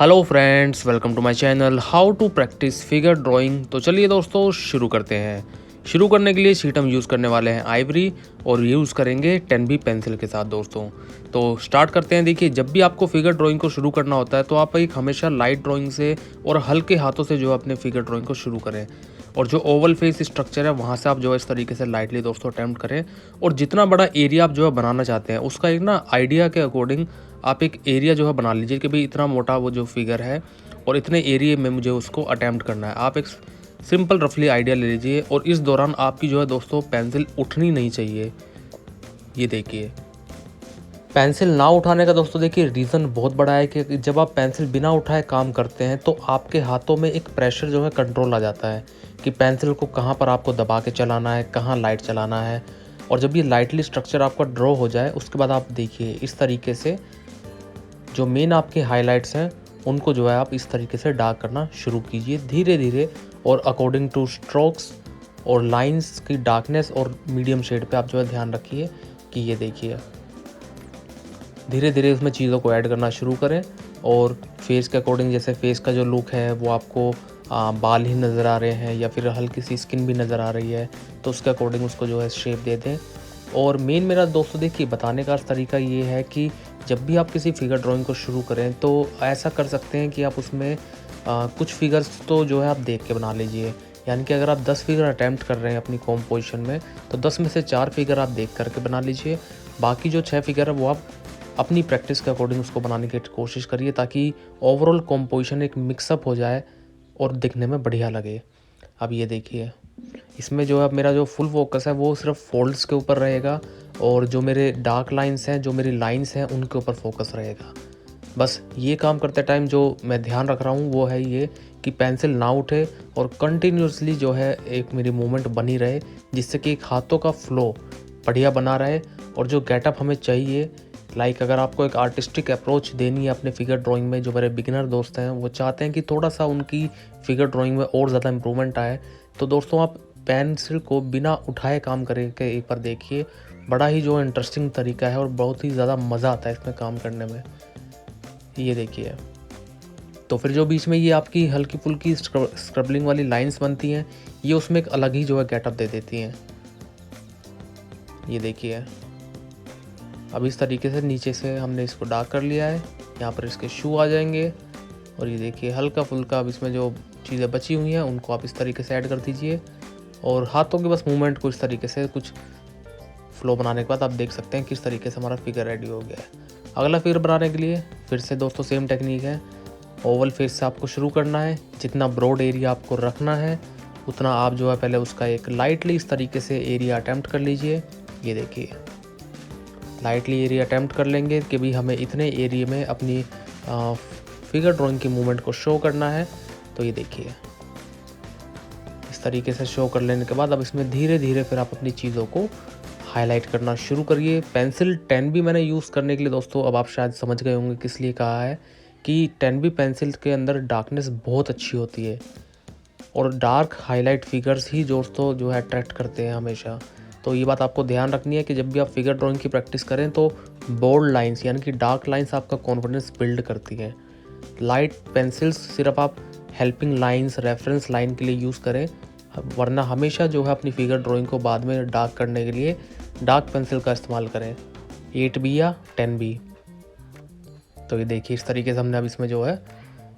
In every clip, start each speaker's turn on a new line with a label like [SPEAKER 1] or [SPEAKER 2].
[SPEAKER 1] Hello friends, welcome to my channel how to practise figure drawing. तो चलिए दोस्तों शुरू करते हैं। शुरू करने के लिए शीट हम यूज़ करने वाले हैं आइवरी और यूज़ करेंगे 10B पेंसिल के साथ दोस्तों। तो स्टार्ट करते हैं। देखिए, जब भी आपको फिगर ड्राइंग को शुरू करना होता है तो आप एक हमेशा लाइट ड्राइंग से और हल्के हाथों से जो है अपने फिगर ड्राइंग को शुरू करें। और जो ओवल फेस स्ट्रक्चर है वहाँ से आप जो है इस तरीके से लाइटली दोस्तों अटैम्प्ट करें। और जितना बड़ा एरिया आप जो है बनाना चाहते हैं उसका एक ना आइडिया के अकॉर्डिंग आप एक एरिया जो है बना लीजिए कि भाई इतना मोटा वो जो फिगर है और इतने एरिया में मुझे उसको अटैम्प्ट करना है। आप एक सिंपल रफली आइडिया ले लीजिए और इस दौरान आपकी जो है दोस्तों पेंसिल उठनी नहीं चाहिए। ये देखिए, पेंसिल ना उठाने का दोस्तों देखिए रीज़न बहुत बड़ा है कि जब आप पेंसिल बिना उठाए काम करते हैं तो आपके हाथों में एक प्रेशर जो है कंट्रोल आ जाता है कि पेंसिल को कहाँ पर आपको दबा के चलाना है, कहाँ लाइट चलाना है। और जब ये लाइटली स्ट्रक्चर आपका ड्रॉ हो जाए उसके बाद आप देखिए इस तरीके से जो मेन आपके हाइलाइट्स हैं उनको जो है आप इस तरीके से डार्क करना शुरू कीजिए धीरे धीरे और अकॉर्डिंग टू स्ट्रोक्स और लाइंस की डार्कनेस और मीडियम शेड पे आप जो है ध्यान रखिए कि ये देखिए धीरे धीरे उसमें चीज़ों को ऐड करना शुरू करें। और फेस के अकॉर्डिंग जैसे फेस का जो लुक है वो आपको बाल ही नज़र आ रहे हैं या फिर हल्की सी स्किन भी नज़र आ रही है तो उसके अकॉर्डिंग उसको जो है शेप दे दें। और मेन मेरा दोस्तों देखिए बताने का तरीका ये है कि जब भी आप किसी फिगर ड्राइंग को शुरू करें तो ऐसा कर सकते हैं कि आप उसमें कुछ फिगर्स तो जो है आप देख के बना लीजिए। यानी कि अगर आप 10 फिगर अटैम्प्ट कर रहे हैं अपनी कॉम्पोजिशन में तो 10 में से 4 फिगर आप देख करके बना लीजिए। बाकी जो 6 फिगर है वो आप अपनी प्रैक्टिस के अकॉर्डिंग उसको बनाने की कोशिश करिए ताकि ओवरऑल कॉम्पोजिशन एक मिक्सअप हो जाए और दिखने में बढ़िया लगे। अब ये देखिए इसमें जो है अब मेरा जो फुल फोकस है वो सिर्फ फोल्ड्स के ऊपर रहेगा और जो मेरे डार्क लाइंस हैं, जो मेरी लाइंस हैं उनके ऊपर फोकस रहेगा। बस ये काम करते टाइम जो मैं ध्यान रख रहा हूँ वो है ये कि पेंसिल ना उठे और कंटिन्यूसली जो है एक मेरी मूवमेंट बनी रहे जिससे कि एक हाथों का फ्लो बढ़िया बना रहे। और जो गेटअप हमें चाहिए अगर आपको एक आर्टिस्टिक अप्रोच देनी है अपने फिगर ड्राइंग में, जो मेरे बिगिनर दोस्त हैं वो चाहते हैं कि थोड़ा सा उनकी फिगर ड्राइंग में और ज़्यादा इम्प्रूवमेंट आए, तो दोस्तों आप पेंसिल को बिना उठाए काम करके एक बार देखिए। बड़ा ही जो इंटरेस्टिंग तरीका है और बहुत ही ज़्यादा मज़ा आता है इसमें काम करने में। ये देखिए, तो फिर जो बीच में ये आपकी हल्की फुल्की स्क्रबलिंग वाली लाइंस बनती हैं ये उसमें एक अलग ही जो है गेटअप दे देती हैं। ये देखिए, अब इस तरीके से नीचे से हमने इसको डार्क कर लिया है। यहाँ पर इसके शू आ जाएंगे और ये देखिए हल्का फुल्का अब इसमें जो चीज़ें बची हुई हैं उनको आप इस तरीके से ऐड कर दीजिए। और हाथों के बस मूवमेंट को इस तरीके से कुछ फ्लो बनाने के बाद आप देख सकते हैं किस तरीके से हमारा फिगर रेडी हो गया है। अगला फिगर बनाने के लिए फिर से दोस्तों सेम टेक्निक है। ओवल फेस से आपको शुरू करना है। जितना ब्रॉड एरिया आपको रखना है उतना आप जो है पहले उसका एक लाइटली इस तरीके से एरिया अटैम्प्ट कर लीजिए। ये देखिए लाइटली एरिया अटैम्प्ट कर लेंगे कि भी हमें इतने एरिया में अपनी फिगर ड्राइंग की मूवमेंट को शो करना है। तो ये देखिए इस तरीके से शो कर लेने के बाद अब इसमें धीरे धीरे फिर आप अपनी चीज़ों को हाईलाइट करना शुरू करिए। पेंसिल 10B मैंने यूज़ करने के लिए दोस्तों अब आप शायद समझ गए होंगे किस लिए कहा है कि 10B पेंसिल के अंदर डार्कनेस बहुत अच्छी होती है और डार्क हाईलाइट फिगर्स ही दोस्तों जो है अट्रैक्ट करते हैं हमेशा। तो ये बात आपको ध्यान रखनी है कि जब भी आप फिगर ड्राइंग की प्रैक्टिस करें तो बोल्ड लाइंस यानी कि डार्क लाइंस आपका कॉन्फिडेंस बिल्ड करती हैं। लाइट पेंसिल्स सिर्फ आप हेल्पिंग लाइंस, रेफरेंस लाइन के लिए यूज़ करें, वरना हमेशा जो है अपनी फिगर ड्राइंग को बाद में डार्क करने के लिए डार्क पेंसिल का इस्तेमाल करें, 8B या 10B। तो ये देखिए इस तरीके से हमने अब इसमें जो है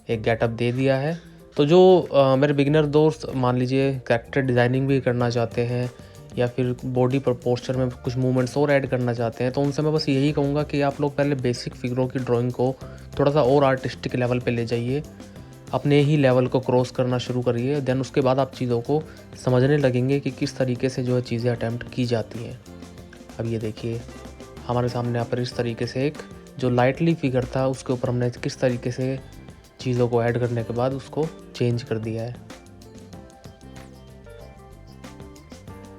[SPEAKER 1] एक गेटअप दे दिया है। तो जो मेरे बिगिनर दोस्त मान लीजिए कैरेक्टर डिज़ाइनिंग भी करना चाहते हैं या फिर बॉडी पर पोस्चर में कुछ मूवमेंट्स और ऐड करना चाहते हैं तो उनसे मैं बस यही कहूँगा कि आप लोग पहले बेसिक फिगरों की ड्राइंग को थोड़ा सा और आर्टिस्टिक लेवल पे ले जाइए, अपने ही लेवल को क्रॉस करना शुरू करिए। देन उसके बाद आप चीज़ों को समझने लगेंगे कि किस तरीके से जो है चीज़ें अटैम्प्ट की जाती हैं। अब ये देखिए हमारे सामने यहाँ पर इस तरीके से एक जो लाइटली फिगर था उसके ऊपर हमने किस तरीके से चीज़ों को ऐड करने के बाद उसको चेंज कर दिया है।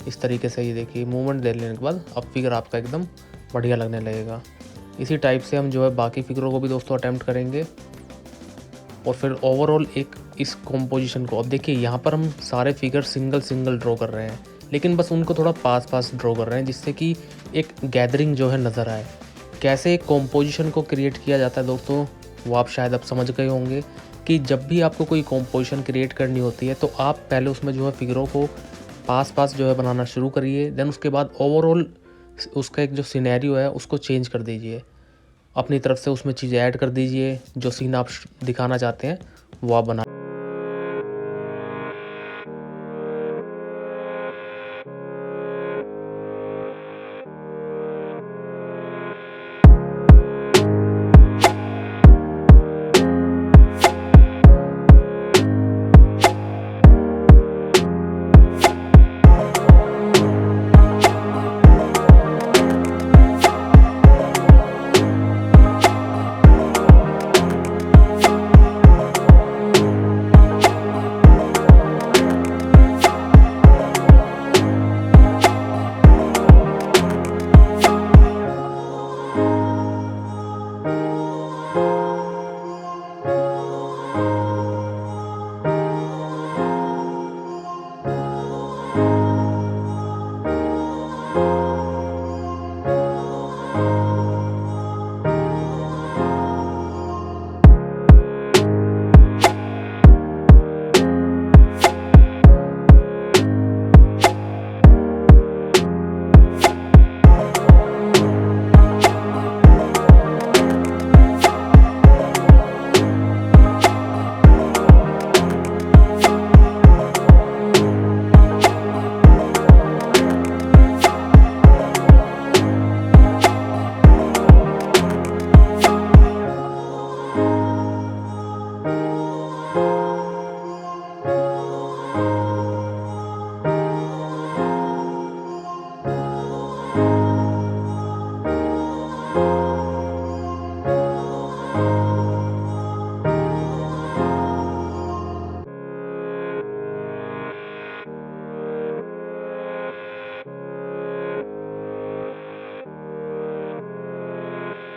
[SPEAKER 1] इस तरीके से ये देखिए मूवमेंट दे लेने के बाद अब फिगर आपका एकदम बढ़िया लगने लगेगा। इसी टाइप से हम जो है बाकी फिगरों को भी दोस्तों अटैम्प्ट करेंगे और फिर ओवरऑल एक इस कॉम्पोजिशन को अब देखिए यहाँ पर हम सारे फिगर सिंगल सिंगल ड्रॉ कर रहे हैं लेकिन बस उनको थोड़ा पास पास ड्रॉ कर रहे हैं जिससे कि एक गैदरिंग जो है नज़र आए। कैसे एक कॉम्पोजिशन को क्रिएट किया जाता है दोस्तों वो आप शायद अब समझ गए होंगे कि जब भी आपको कोई कॉम्पोजिशन क्रिएट करनी होती है तो आप पहले उसमें जो है फिगरों को पास जो है बनाना शुरू करिए, देन उसके बाद ओवरऑल उसका एक जो सिनेरियो है उसको चेंज कर दीजिए, अपनी तरफ से उसमें चीज़ें ऐड कर दीजिए, जो सीन आप दिखाना चाहते हैं वो आप बना।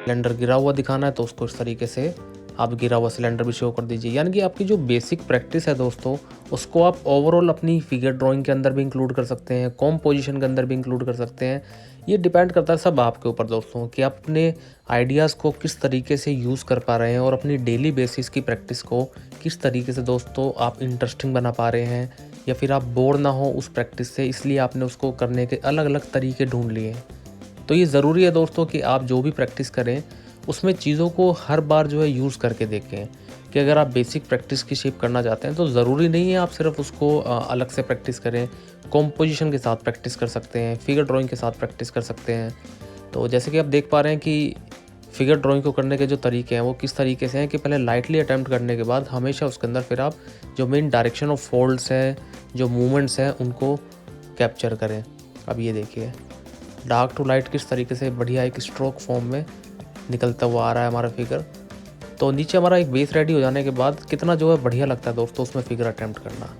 [SPEAKER 1] सिलेंडर गिरा हुआ दिखाना है तो उसको इस तरीके से आप गिरा हुआ सिलेंडर भी शो कर दीजिए। यानी कि आपकी जो बेसिक प्रैक्टिस है दोस्तों, उसको आप ओवरऑल अपनी फिगर ड्राइंग के अंदर भी इंक्लूड कर सकते हैं, कॉम्पोजिशन के अंदर भी इंक्लूड कर सकते हैं। ये डिपेंड करता है सब आपके ऊपर दोस्तों कि आप अपने आइडियाज़ को किस तरीके से यूज़ कर पा रहे हैं और अपनी डेली बेसिस की प्रैक्टिस को किस तरीके से दोस्तों आप इंटरेस्टिंग बना पा रहे हैं, या फिर आप बोर ना हो उस प्रैक्टिस से, इसलिए आपने उसको करने के अलग अलग तरीके ढूंढ लिए हैं। तो ये ज़रूरी है दोस्तों कि आप जो भी प्रैक्टिस करें उसमें चीज़ों को हर बार जो है यूज़ करके देखें, कि अगर आप बेसिक प्रैक्टिस की शेप करना चाहते हैं तो ज़रूरी नहीं है आप सिर्फ उसको अलग से प्रैक्टिस करें, कॉम्पोजिशन के साथ प्रैक्टिस कर सकते हैं, फिगर ड्राइंग के साथ प्रैक्टिस कर सकते हैं। तो जैसे कि आप देख पा रहे हैं कि फिगर ड्राइंग को करने के जो तरीके हैं वो किस तरीके से हैं कि पहले लाइटली अटैम्प्ट करने के बाद हमेशा उसके अंदर फिर आप जो मेन डायरेक्शन ऑफ फोल्ड्स हैं, जो मूवमेंट्स हैं, उनको कैप्चर करें। अब ये देखिए डार्क टू लाइट किस तरीके से बढ़िया एक स्ट्रोक फॉर्म में निकलता हुआ आ रहा है हमारा फिगर। तो नीचे हमारा एक बेस रेडी हो जाने के बाद कितना जो है बढ़िया लगता है दोस्तों उसमें फिगर अटैम्प्ट करना।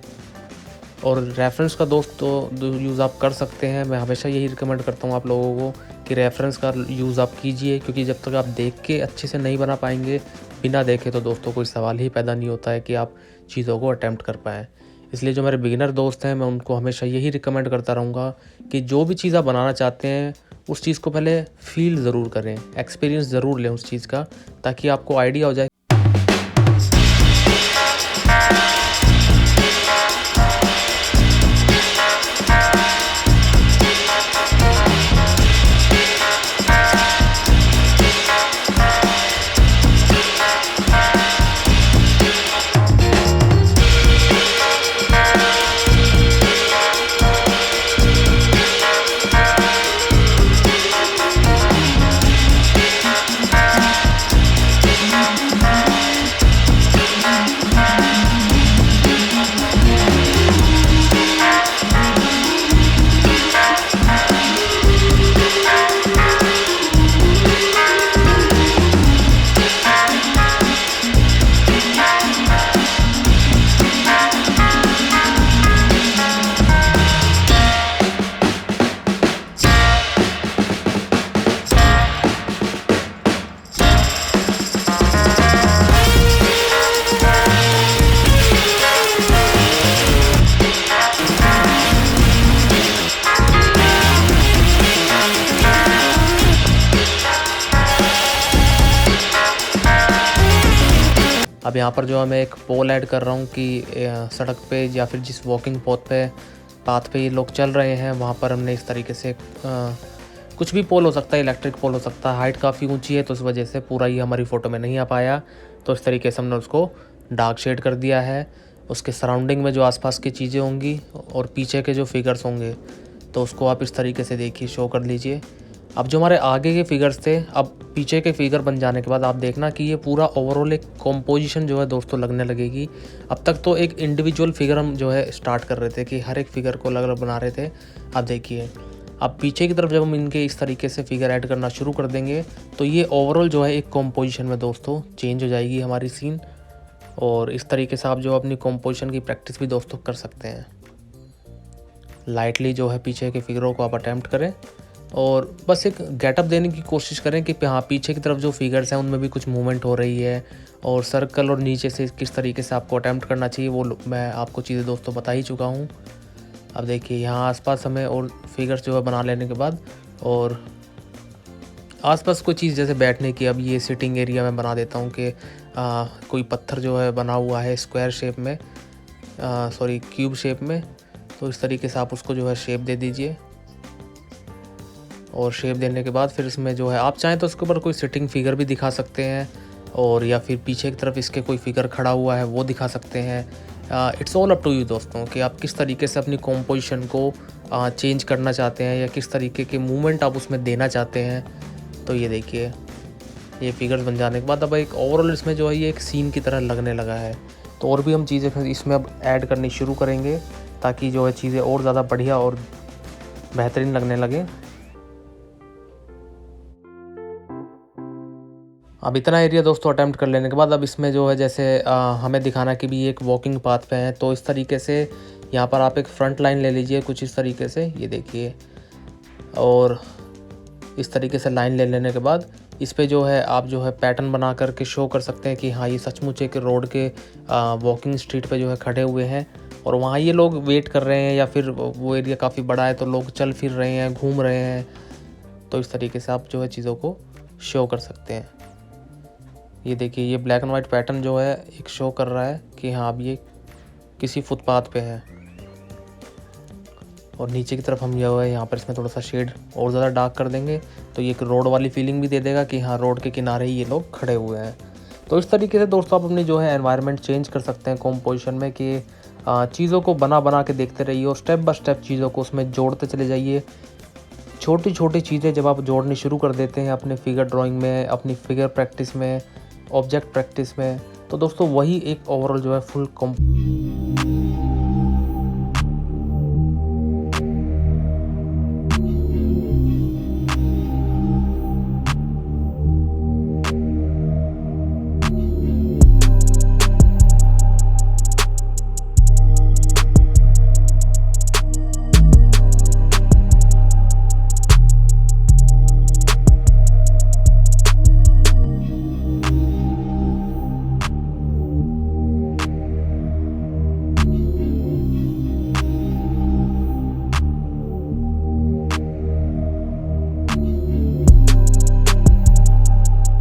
[SPEAKER 1] और रेफरेंस का दोस्तों यूज़ आप कर सकते हैं। मैं हमेशा यही रिकमेंड करता हूँ आप लोगों को कि रेफरेंस का यूज़ आप कीजिए, क्योंकि जब तक आप देख के अच्छे से नहीं बना पाएंगे, बिना देखे तो दोस्तों कोई सवाल ही पैदा नहीं होता है कि आप चीज़ों को अटैम्प्ट कर पाएँ। इसलिए जो मेरे बिगिनर दोस्त हैं मैं उनको हमेशा यही रिकमेंड करता रहूँगा कि जो भी चीज़ आप बनाना चाहते हैं उस चीज़ को पहले फील ज़रूर करें, एक्सपीरियंस ज़रूर लें उस चीज़ का, ताकि आपको आइडिया हो जाए। अब यहाँ पर जो है मैं एक पोल ऐड कर रहा हूँ कि सड़क पे या फिर जिस वॉकिंग पाथ पे ये लोग चल रहे हैं वहाँ पर हमने इस तरीके से कुछ भी पोल हो सकता है, इलेक्ट्रिक पोल हो सकता है। हाइट काफ़ी ऊंची है तो उस वजह से पूरा ये हमारी फ़ोटो में नहीं आ पाया, तो इस तरीके से हमने उसको डार्क शेड कर दिया है। उसके सराउंडिंग में जो आसपास की चीज़ें होंगी और पीछे के जो फिगर्स होंगे तो उसको आप इस तरीके से देखिए, शो कर लीजिए। अब जो हमारे आगे के फिगर्स थे, अब पीछे के फिगर बन जाने के बाद आप देखना कि ये पूरा ओवरऑल एक कॉम्पोजिशन जो है दोस्तों लगने लगेगी। अब तक तो एक इंडिविजुअल फिगर हम जो है स्टार्ट कर रहे थे कि हर एक फिगर को अलग अलग बना रहे थे। अब देखिए, अब पीछे की तरफ जब हम इनके इस तरीके से फिगर ऐड करना शुरू कर देंगे तो ये ओवरऑल जो है एक कॉम्पोजिशन में दोस्तों चेंज हो जाएगी हमारी सीन। और इस तरीके से आप जो अपनी कॉम्पोजिशन की प्रैक्टिस भी दोस्तों कर सकते हैं। लाइटली जो है पीछे के फिगरों को आप अटैम्प्ट करें और बस एक गेटअप देने की कोशिश करें कि हाँ, पीछे की तरफ जो फिगर्स हैं उनमें भी कुछ मूवमेंट हो रही है, और सर्कल और नीचे से किस तरीके से आपको अटैम्प्ट करना चाहिए वो मैं आपको चीज़ें दोस्तों बता ही चुका हूँ। अब देखिए, यहाँ आसपास हमें और फिगर्स जो है बना लेने के बाद, और आसपास कोई चीज़ जैसे बैठने की, अब ये सिटिंग एरिया में बना देता हूँ कि कोई पत्थर जो है बना हुआ है स्क्वायर शेप में, सॉरी क्यूब शेप में, तो इस तरीके से आप उसको जो है शेप दे दीजिए। और शेप देने के बाद फिर इसमें जो है आप चाहें तो उसके ऊपर कोई सिटिंग फिगर भी दिखा सकते हैं, और या फिर पीछे की तरफ इसके कोई फिगर खड़ा हुआ है वो दिखा सकते हैं। It's all up to you दोस्तों कि आप किस तरीके से अपनी कॉम्पोजिशन को चेंज करना चाहते हैं या किस तरीके के मूवमेंट आप उसमें देना चाहते हैं। तो ये देखिए, ये फिगर्स बन जाने के बाद अब एक ओवरऑल इसमें जो है ये एक सीन की तरह लगने लगा है। तो और भी हम चीज़ें इसमें अब ऐड करनी शुरू करेंगे ताकि जो है चीज़ें और ज़्यादा बढ़िया और बेहतरीन लगने लगे। अब इतना एरिया दोस्तों अटैम्प्ट कर लेने के बाद अब इसमें जो है जैसे हमें दिखाना कि भी एक वॉकिंग पाथ पे है, तो इस तरीके से यहाँ पर आप एक फ्रंट लाइन ले लीजिए कुछ इस तरीके से, ये देखिए। और इस तरीके से लाइन ले लेने के बाद इस पे जो है आप जो है पैटर्न बना करके शो कर सकते हैं कि हाँ, ये सचमुच एक रोड के वॉकिंग स्ट्रीट पे जो है खड़े हुए हैं और वहाँ ये लोग वेट कर रहे हैं, या फिर वो एरिया काफ़ी बड़ा है तो लोग चल फिर रहे हैं, घूम रहे हैं। तो इस तरीके से आप जो है चीज़ों को शो कर सकते हैं। ये देखिए, ये ब्लैक एंड वाइट पैटर्न जो है एक शो कर रहा है कि हाँ, अब ये किसी फुटपाथ पे है। और नीचे की तरफ हम जो है यहाँ पर इसमें थोड़ा सा शेड और ज़्यादा डार्क कर देंगे तो ये एक रोड वाली फीलिंग भी दे देगा कि हाँ, रोड के किनारे ही ये लोग खड़े हुए हैं। तो इस तरीके से दोस्तों आप अपनी जो है एनवायरनमेंट चेंज कर सकते हैं कॉम्पोजिशन में कि चीज़ों को बना के देखते रहिए और स्टेप बाय स्टेप चीज़ों को उसमें जोड़ते चले जाइए। छोटी छोटी चीज़ें जब आप जोड़नी शुरू कर देते हैं अपने फिगर ड्राइंग में, अपनी फिगर प्रैक्टिस में, ऑब्जेक्ट प्रैक्टिस में, तो दोस्तों वही एक ओवरऑल जो है फुल